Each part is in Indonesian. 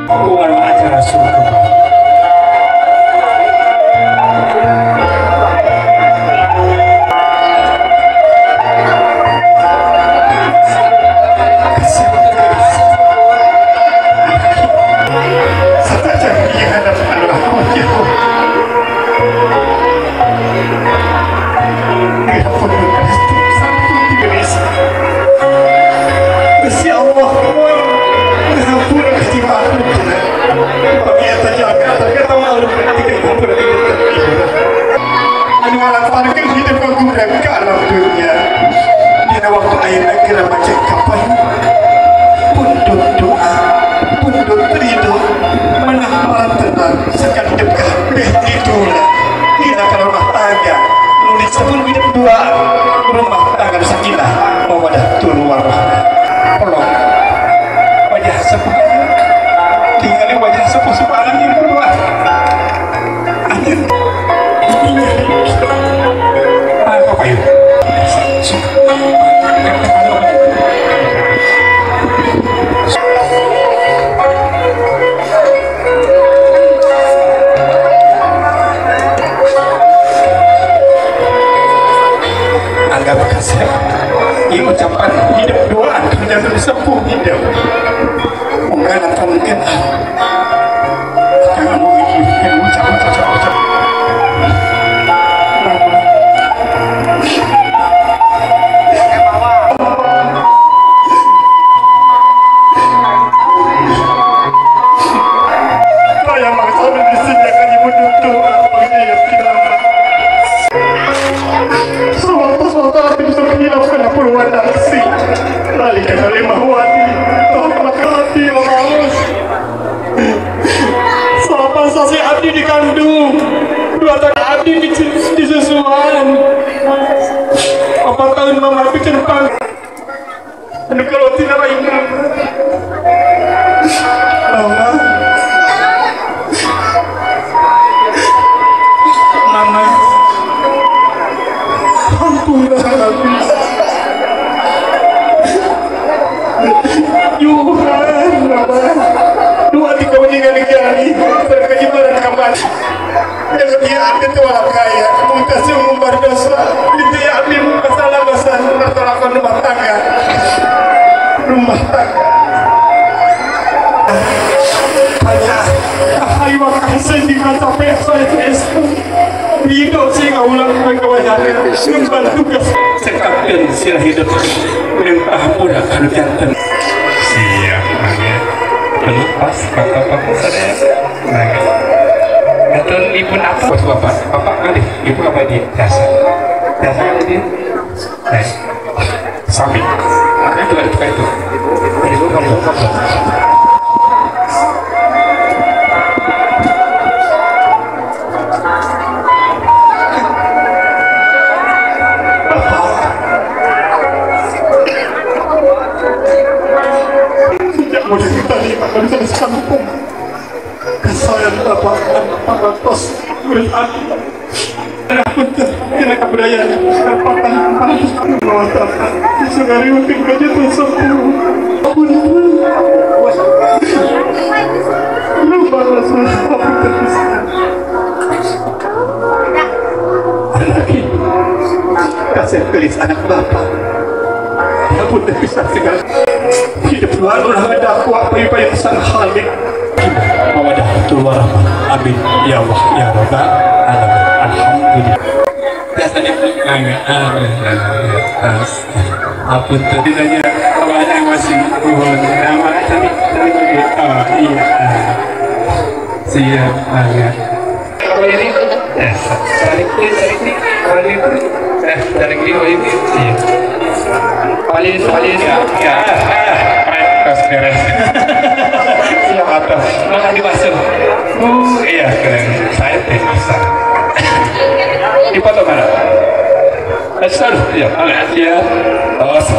hubungan acara surga. Ampun tadi nanya awalnya masih nama tapi iya siap banget. Kalau ini saling ini iya paling ya kos beres siap atau makan dibasuh iya keren saya bisa di foto mana? Aduh, ya, ya, awas.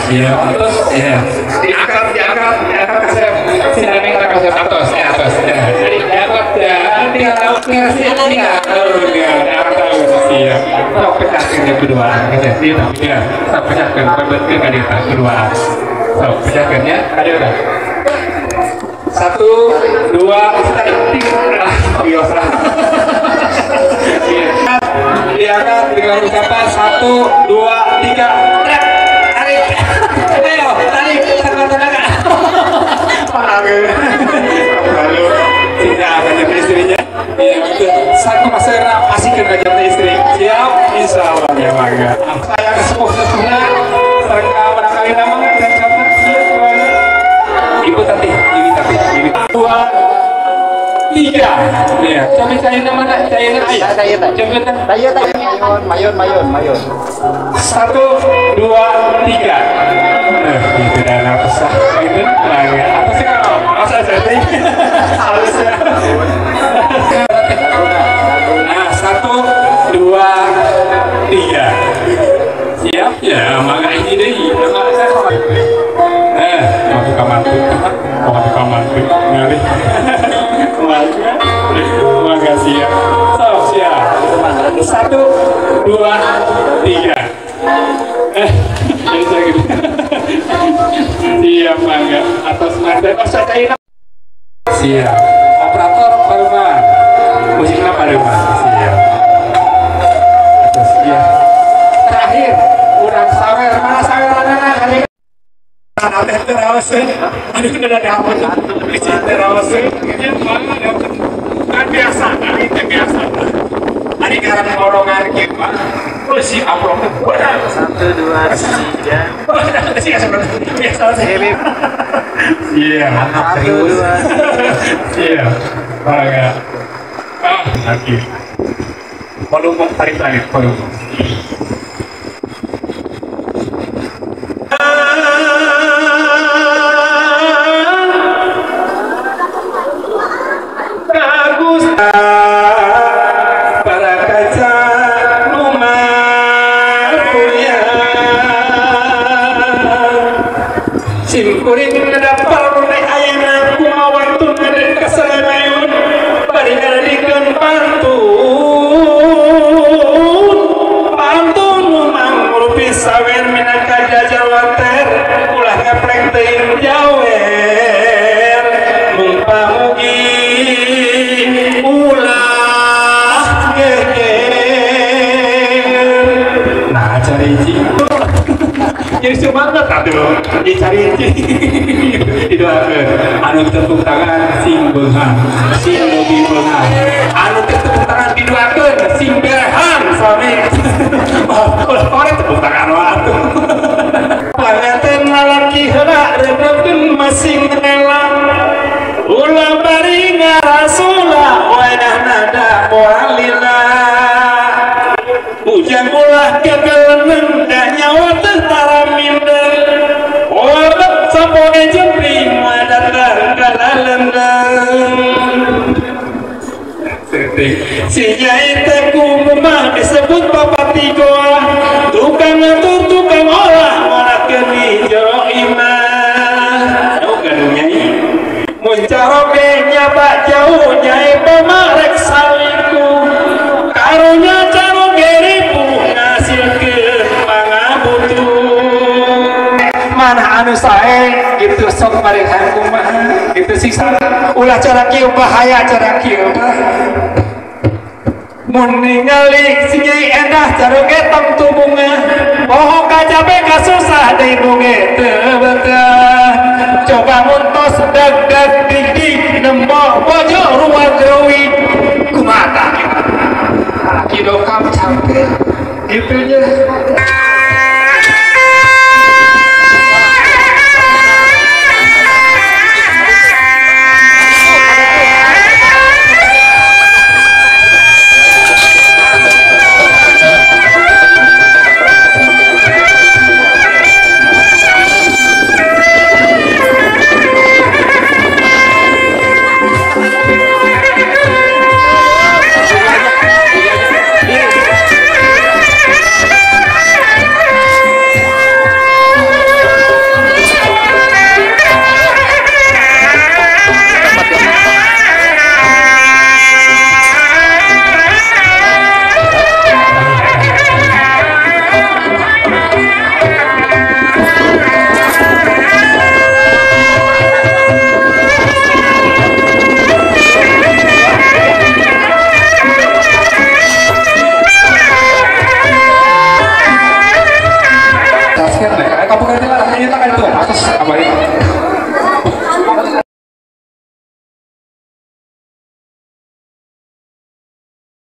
Ya, atas, ya, diangkat ke saya, sini kita kasih atas, ya, jadi diangkat ya, tinggal tahu tinggal sini, tinggal tahu, Iya, tak pecahkan yang kedua, tapi ya, tak pecahkan, perbetin ada yang kedua, tak pecahkannya ada udah. 1, 2, 3, biasa. Diangkat dengan ucapan 1, 2, 3, tarik, ayo tarik, tengah-tengah. Lalu tidak akan jadi istrinya. Iya betul. Satu masalah asik kerja istri. Siap, insya Allah ya bangga. Saya kesepuh sesungguhnya serta barangkali nama dan siapa Ibu Tati, Ibu Tati, Ibu 2, 3. Ya, coba cari nama nak, cari nama ayah. Coba tak. Mayon. 1, 2, 3. Itu dah apa sah? Itu lagi apa sih kalau masa jadi halusnya. Nah, 1, 2, 3. Siap ya, maka ini deh. Masuk kamar tuh, masuk kamar tuh, ngali. Makasih ya. Siap. 1, 2, 3. Jadi saya gitu. Siap bangga atas masa masa China. Siap. Operator Parman. Musiknya Parman. Siap. Terus ya. Terakhir, urang sawer mana sawer anak kali. Ada terawas. Aduh udah ada apa tuh? Bisa terawas. Ini mana kan biasa, ini biasa. Hari karena golongan kita. Si upload benar 1, 2, 3. Siap sebenarnya biasa sih. Iya. 1, 2. Iya. Bangga. Lagi. Volume tarik volume. Bagus. Simkuring ngedapar mulai ayana kumawan tun ngeden kesemayun baringan dikeun pantun numang rupi sawer minangka jajawater ulah ngepleng teuing jawer mung pamugi ulah geger nah cari jadi semangat atuh dicari didoakeun anu tepuk tangan sing beunghang sing mugi beunghang anu tepuk tangan didoakeun sing berehan sami ore tepuk tangan atuh panganten lalaki heula reupkeun masing nelang ulah bari ngarasula wadah nada walillah ujang ulah kegeleun da nyawa teh tara minder obat sapone jempring madatar kalalendang si nyai teh kumah disebut bapak tigoa tukang ngatur tukang olah ngolakeun hijau imah gadung nyai mun caroge nyaba jauh nyai pemarek saliku karunya caroge ribu ngasilkeun pangabutuh mana anu sae gitu sok parehan kumaha gitu sisa ulah cara kieu bahaya cara kieu mun ningali si Nyai Endah caroge tong tubunga poho kajabe kasusah deui bunge teu betah coba muntos deg-deg dik nembok bojo ruang greuwih kumaha tah kitu dokam sampe gitu nya